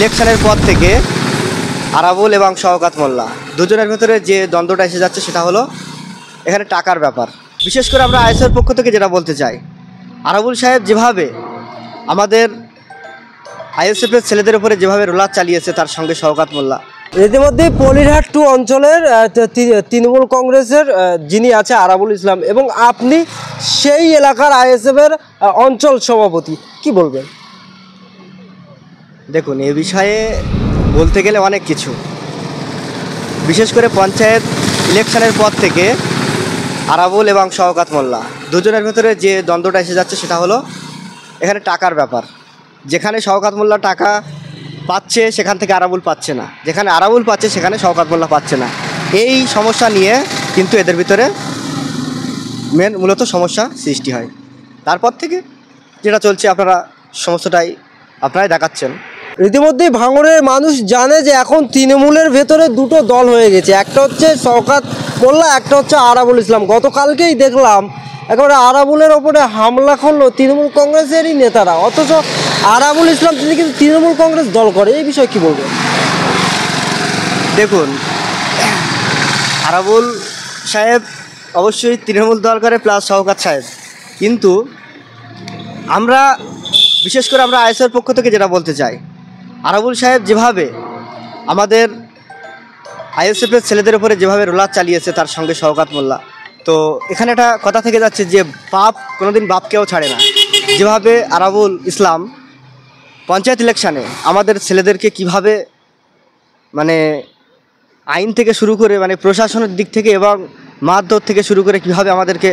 ইলেকশনের পর থেকে আরাবুল এবং শওকত মোল্লা দুজনের ভেতরে যে দ্বন্দ্বটা এসে যাচ্ছে সেটা হলো এখানে টাকার ব্যাপার। বিশেষ করে আমরা আইএসএর পক্ষ থেকে যেটা বলতে চাই, আরাবুল সাহেব যেভাবে আমাদের আইএসএফের ছেলেদের উপরে যেভাবে রোলার চালিয়েছে, তার সঙ্গে শওকত মোল্লা ইতিমধ্যে পলিরহাট 2 অঞ্চলের তৃণমূল কংগ্রেসের যিনি আছে আরাবুল ইসলাম, এবং আপনি সেই এলাকার আইএসএফের অঞ্চল সভাপতি, কি বলবেন? দেখুন, এ বিষয়ে বলতে গেলে অনেক কিছু। বিশেষ করে পঞ্চায়েত ইলেকশনের পর থেকে আরাবুল এবং শওকত মোল্লা দুজনের ভেতরে যে দ্বন্দ্বটা এসে যাচ্ছে সেটা হলো এখানে টাকার ব্যাপার। যেখানে শওকত মোল্লা টাকা পাচ্ছে সেখান থেকে আরাবুল পাচ্ছে না, যেখানে আরাবুল পাচ্ছে সেখানে শওকত মোল্লা পাচ্ছে না। এই সমস্যা নিয়ে কিন্তু এদের ভিতরে মূলত সমস্যা সৃষ্টি হয়। তারপর থেকে যেটা চলছে আপনারা সমস্যাটাই আপনারাই দেখাচ্ছেন। ইতিমধ্যেই ভাঙড়ের মানুষ জানে যে এখন তৃণমূলের ভেতরে দুটো দল হয়ে গেছে, একটা হচ্ছে শওকত মোল্লা, একটা হচ্ছে আরাবুল ইসলাম। গতকালকেই দেখলাম একেবারে আরাবুলের ওপরে হামলা করলো তৃণমূল কংগ্রেসেরই নেতারা, অথচ আরাবুল ইসলাম তিনি কিন্তু তৃণমূল কংগ্রেস দল করে। এই বিষয়ে কী বলবেন? দেখুন, আরাবুল সাহেব অবশ্যই তৃণমূল দল করে, প্লাস শওকত সাহেব। কিন্তু আমরা বিশেষ করে আমরা আইএসএর পক্ষ থেকে যেটা বলতে চাই, আরাবুল সাহেব যেভাবে আমাদের আইএসএফের ছেলেদের উপরে যেভাবে রোলার চালিয়েছে, তার সঙ্গে শওকত মোল্লা, তো এখানে একটা কথা থেকে যাচ্ছে যে বাপ কোনোদিন বাপকেও ছাড়ে না। যেভাবে আরাবুল ইসলাম পঞ্চায়েত ইলেকশানে আমাদের ছেলেদেরকে কিভাবে মানে আইন থেকে শুরু করে মানে প্রশাসনের দিক থেকে এবং মারধর থেকে শুরু করে কিভাবে আমাদেরকে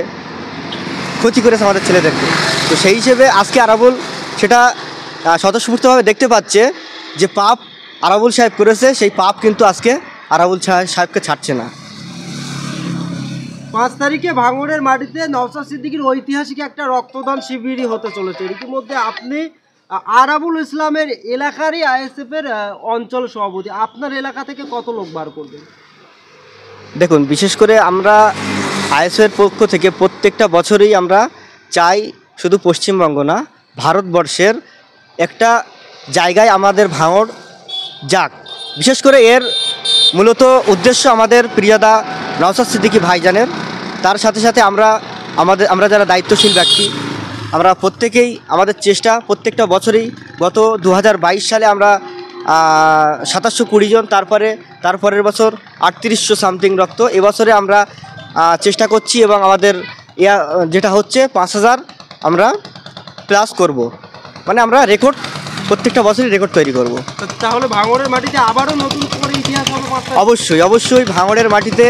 ক্ষতি করেছে আমাদের ছেলেদেরকে, তো সেই হিসেবে আজকে আরাবুল সেটা স্বতঃস্ফূর্তভাবে দেখতে পাচ্ছে যে পাপ আরাবুল সাহেব করেছে, সেই পাপ কিন্তু আজকে আরাবুল সাহেবকে ছাড়ছে না। 5 তারিখে ভাঙড়ের মাটিতে নওশাদ সিদ্দিকীর ঐতিহাসিক একটা রক্তদান শিবিরই হতে চলেছে। ইতিমধ্যে আপনি আরাবুল ইসলামের এলাকারই আইএসএফের অঞ্চল সভাপতি, আপনার এলাকা থেকে কত লোক বার করবেন? দেখুন, বিশেষ করে আমরা আইএসএফের পক্ষ থেকে প্রত্যেকটা বছরই আমরা চাই শুধু পশ্চিমবঙ্গ না, ভারতবর্ষের একটা জায়গায় আমাদের ভাঙড় যাক। বিশেষ করে এর মূলত উদ্দেশ্য আমাদের প্রিয়দা নওশাদ সিদ্দিকী ভাইজানের। তার সাথে সাথে আমরা যারা দায়িত্বশীল ব্যক্তি, আমরা প্রত্যেকেই আমাদের চেষ্টা প্রত্যেকটা বছরেই, গত 2022 সালে আমরা 2720 জন, তারপরের বছর 3800 সামথিং রক্ত। এবছরে আমরা চেষ্টা করছি এবং আমাদের যেটা হচ্ছে 5000 আমরা প্লাস করব, মানে আমরা রেকর্ড প্রত্যেকটা বছরই রেকর্ড তৈরি করব। তাহলে ভাঙড়ের মাটিতে আবারও নতুন করে ইতিহাস হবে? অবশ্যই ভাঙড়ের মাটিতে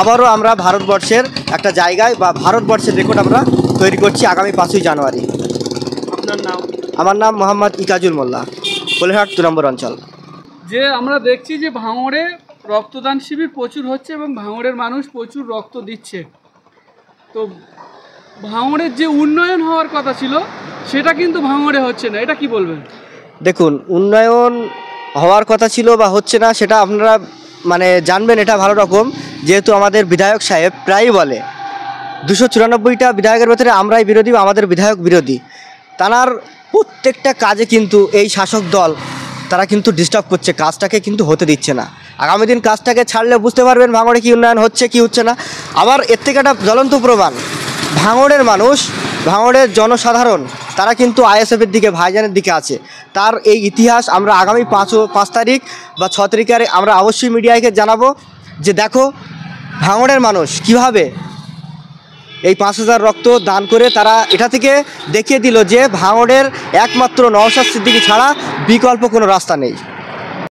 আবারও আমরা ভারতবর্ষের একটা জায়গায় বা ভারতবর্ষের রেকর্ড আমরা তৈরি করছি আগামী 5ই জানুয়ারি। আপনার নাম? আমার নাম মোহাম্মদ ইকাজুল মোল্লা, পলিরহাট 2 নম্বর অঞ্চল। যে আমরা দেখছি যে ভাঙড়ে রক্তদান শিবির প্রচুর হচ্ছে এবং ভাঙড়ের মানুষ প্রচুর রক্ত দিচ্ছে, তো ভাঙড়ের যে উন্নয়ন হওয়ার কথা ছিল সেটা কিন্তু ভাঙড়ে হচ্ছে না, এটা কি বলবেন? দেখুন, উন্নয়ন হওয়ার কথা ছিল বা হচ্ছে না সেটা আপনারা মানে জানবেন এটা ভালো রকম, যেহেতু আমাদের বিধায়ক সাহেব প্রায়ই বলে 294টা বিধায়কের ভেতরে আমরাই বিরোধী বা আমাদের বিধায়ক বিরোধী। তার প্রত্যেকটা কাজে কিন্তু এই শাসক দল তারা কিন্তু ডিস্টার্ব করছে, কাজটাকে কিন্তু হতে দিচ্ছে না। আগামী দিন কাজটাকে ছাড়লে বুঝতে পারবেন ভাঙড়ে কি উন্নয়ন হচ্ছে কি হচ্ছে না। আবার এর থেকে একটা জ্বলন্ত প্রমাণ, ভাঙড়ের মানুষ, ভাঙড়ের জনসাধারণ তারা কিন্তু আইএসএফের দিকে, ভাইজানের দিকে আছে। তার এই ইতিহাস আমরা আগামী 5 তারিখ বা 6 তারিখে আমরা অবশ্যই মিডিয়াকে জানাবো যে দেখো ভাঙড়ের মানুষ কিভাবে এই 5000 রক্ত দান করে তারা এটা থেকে দেখিয়ে দিল যে ভাঙড়ের একমাত্র নওশাদ সিদ্দিকী ছাড়া বিকল্প কোনো রাস্তা নেই।